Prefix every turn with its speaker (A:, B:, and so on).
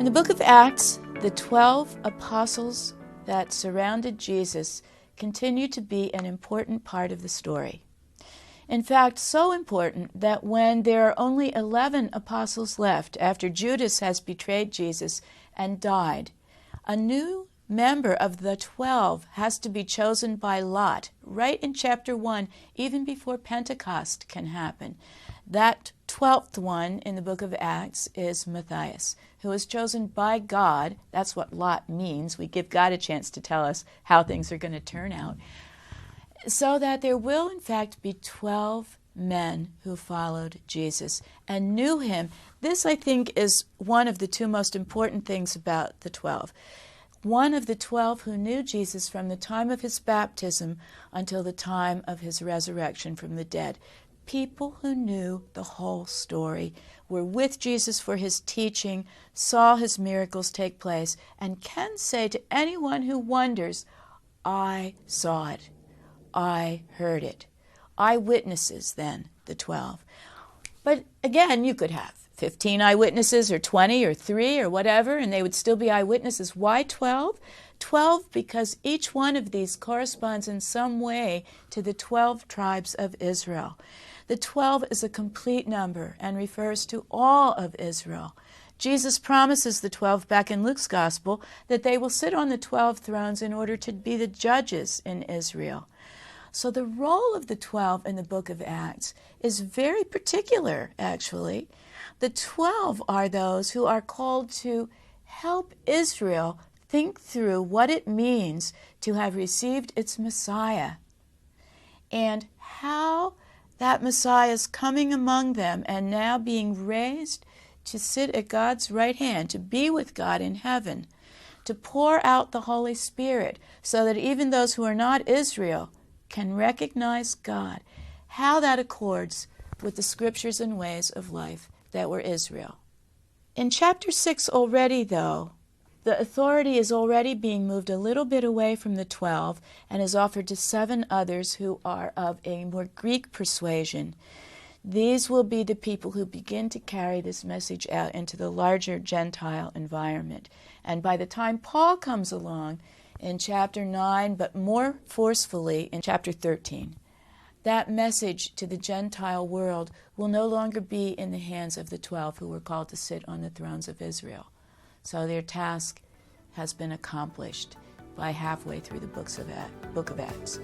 A: In the book of Acts, the 12 apostles that surrounded Jesus continue to be an important part of the story. In fact, so important that when there are only 11 apostles left after Judas has betrayed Jesus and died, a new member of the 12 has to be chosen by lot, right in chapter 1, even before Pentecost can happen. That 12th one in the book of Acts is Matthias, who was chosen by God. That's what lot means. We give God a chance to tell us how things are going to turn out. So that there will, in fact, be 12 men who followed Jesus and knew him. This, I think, is one of the two most important things about the 12. One of the 12 who knew Jesus from the time of his baptism until the time of his resurrection from the dead. People who knew the whole story, were with Jesus for his teaching, saw his miracles take place, and can say to anyone who wonders, I saw it. I heard it. Eyewitnesses, then, the 12. But again, you could have 15 eyewitnesses or 20 or 3 or whatever, and they would still be eyewitnesses. Why 12? 12 because each one of these corresponds in some way to the 12 tribes of Israel. The 12 is a complete number and refers to all of Israel. Jesus promises the 12 back in Luke's Gospel that they will sit on the 12 thrones in order to be the judges in Israel. So the role of the 12 in the book of Acts is very particular, actually. The 12 are those who are called to help Israel think through what it means to have received its Messiah and how that Messiah is coming among them and now being raised to sit at God's right hand, to be with God in heaven, to pour out the Holy Spirit so that even those who are not Israel can recognize God, how that accords with the scriptures and ways of life that were Israel. In chapter 6 already, though, the authority is already being moved a little bit away from the 12 and is offered to 7 others who are of a more Greek persuasion. These will be the people who begin to carry this message out into the larger Gentile environment. And by the time Paul comes along in chapter 9, but more forcefully in chapter 13, that message to the Gentile world will no longer be in the hands of the 12 who were called to sit on the thrones of Israel. So their task has been accomplished by halfway through the book of Acts.